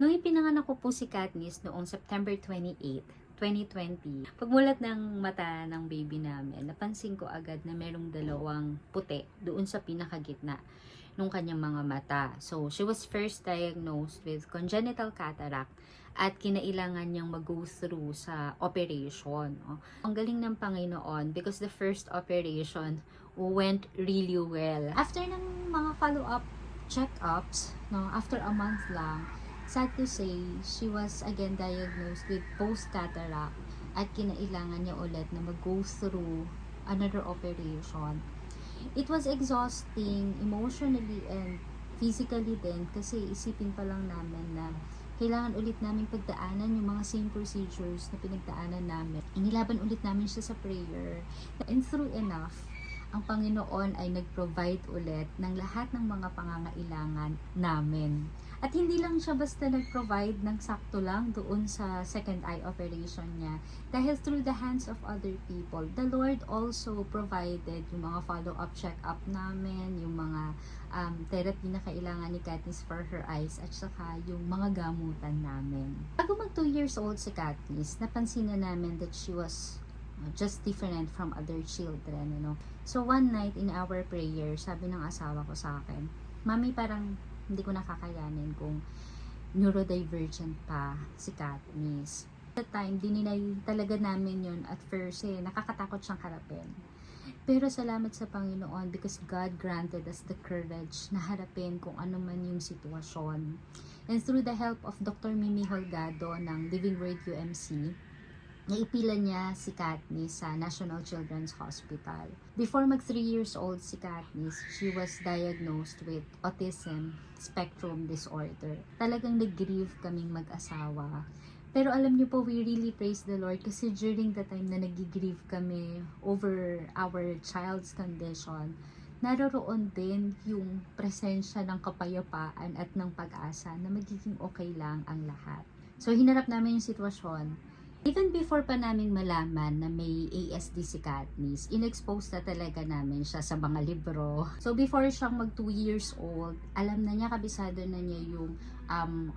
Nung ipinanganak ko po si Katniss noong September 28, 2020, pagmulat ng mata ng baby namin, napansin ko agad na merong dalawang puti doon sa pinakagitna nung kanyang mga mata. So, she was first diagnosed with congenital cataract at kinailangan niyang mag-go through sa operation. Ang galing ng Panginoon because the first operation went really well. After ng mga follow-up check-ups, after a month lang, sad to say, she was again diagnosed with post-cataract at kinailangan niya ulit na mag-go through another operation. It was exhausting emotionally and physically din kasi isipin pa lang namin na kailangan ulit namin pagdaanan yung mga same procedures na pinagdaanan namin. Inilaban ulit namin siya sa prayer. And through enough, ang Panginoon ay nag-provide ulit ng lahat ng mga pangangailangan namin. At hindi lang siya basta nag-provide ng sakto lang doon sa second eye operation niya. Dahil through the hands of other people, the Lord also provided yung mga follow-up check-up namin, yung mga therapy na kailangan ni Katniss for her eyes, at saka yung mga gamutan namin. Bago mag 2 years old si Katniss, napansin na namin that she was just different from other children, So one night in our prayer, sabi ng asawa ko sa akin, Mami, parang hindi ko nakakayanin kung neurodivergent pa si Katniss. At the time, dininay talaga namin yun at first nakakatakot siyang harapin. Pero salamat sa Panginoon because God granted us the courage na harapin kung ano man yung sitwasyon. And through the help of Dr. Mimi Holgado ng Living Word UMC, naipila niya si Katniss sa National Children's Hospital. Before mag 3 years old si Katniss, she was diagnosed with autism spectrum disorder. Talagang nag-grieve kaming mag-asawa. Pero alam niyo po, we really praise the Lord kasi during the time na nag-grieve kami over our child's condition, naroroon din yung presensya ng kapayapaan at ng pag-asa na magiging okay lang ang lahat. So, hinarap namin yung sitwasyon. Even before pa namin malaman na may ASD si Katniss, in-expose na talaga namin siya sa mga libro. So before siyang mag 2 years old, alam na niya, kabisado na niya yung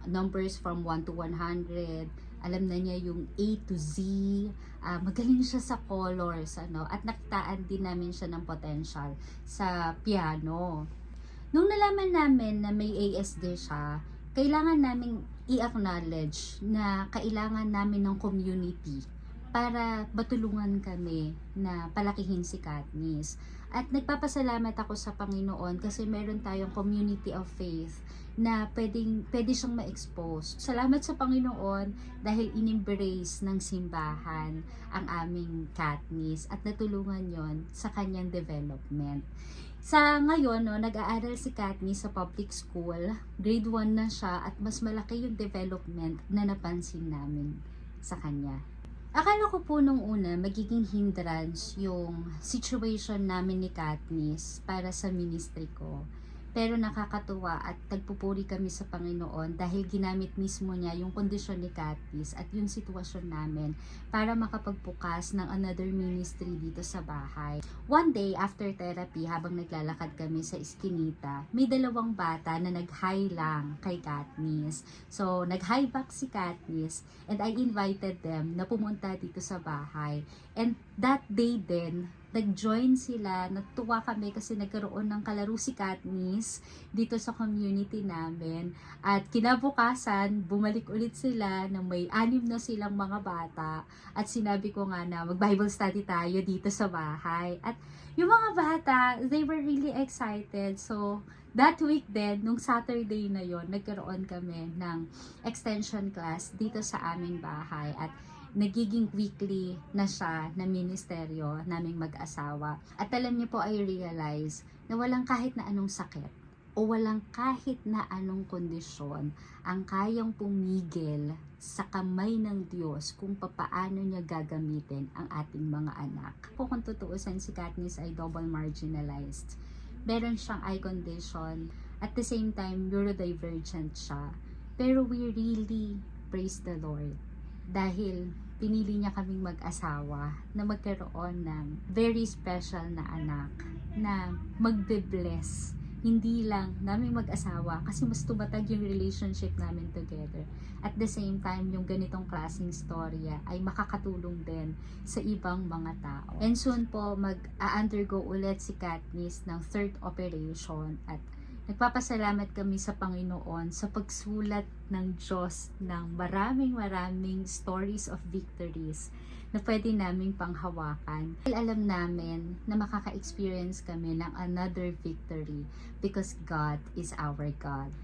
numbers from 1 to 100, alam na niya yung A to Z, magaling siya sa colors, at nakitaan din namin siya ng potential sa piano. Nung nalaman namin na may ASD siya, kailangan naming i-acknowledge na kailangan namin ng community para matulungan kami na palakihin si Katniss. At nagpapasalamat ako sa Panginoon kasi meron tayong community of faith na pwede siyang ma-expose. Salamat sa Panginoon dahil in-embrace ng simbahan ang aming Katniss at natulungan yon sa kanyang development. Sa ngayon, nag-aaral si Katniss sa public school, grade 1 na siya at mas malaki yung development na napansin namin sa kanya. Akala ko po nung una magiging hindrance yung situation namin ni Katniss para sa ministry ko. Pero nakakatuwa at tagpupuri kami sa Panginoon dahil ginamit mismo niya yung kondisyon ni Katniss at yung sitwasyon namin para makapagbukas ng another ministry dito sa bahay. One day after therapy, habang naglalakad kami sa Eskinita, may dalawang bata na nag-hi lang kay Katniss. So, nag-hi back si Katniss and I invited them na pumunta dito sa bahay. And that day din, nag-join sila, natuwa kami kasi nagkaroon ng kalaro si Katniss dito sa community namin. At kinabukasan, bumalik ulit sila na may 6 na silang mga bata. At sinabi ko nga na mag-Bible study tayo dito sa bahay. At yung mga bata, they were really excited. So, that week din, nung Saturday na yon, nagkaroon kami ng extension class dito sa aming bahay. At nagiging weekly na siya na ministeryo naming mag-asawa. At alam niyo po, I realize na walang kahit na anong sakit o walang kahit na anong kondisyon ang kayang pumigil sa kamay ng Diyos kung papaano niya gagamitin ang ating mga anak. Kung tutuusin, si Katniss ay double marginalized. Meron siyang eye condition, at the same time neurodivergent siya. Pero we really praise the Lord dahil pinili niya kaming mag-asawa na magkaroon ng very special na anak na magbe-bless hindi lang namin mag-asawa kasi mas tumatag yung relationship namin together. At the same time, yung ganitong klaseng storya ay makakatulong din sa ibang mga tao. And soon po, mag-undergo ulit si Katniss ng third operation at nagpapasalamat kami sa Panginoon sa pagsulat ng Diyos ng maraming stories of victories na pwede naming panghawakan. Alam namin na makaka-experience kami ng another victory because God is our God.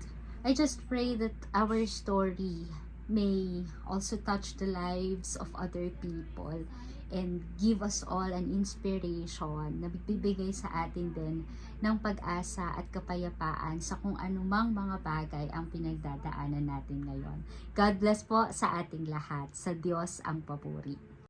I just pray that our story may also touch the lives of other people and give us all an inspiration na bibigay sa atin din ng pag-asa at kapayapaan sa kung anumang mga bagay ang pinagdadaanan natin ngayon. God bless po sa ating lahat. Sa Diyos ang papuri.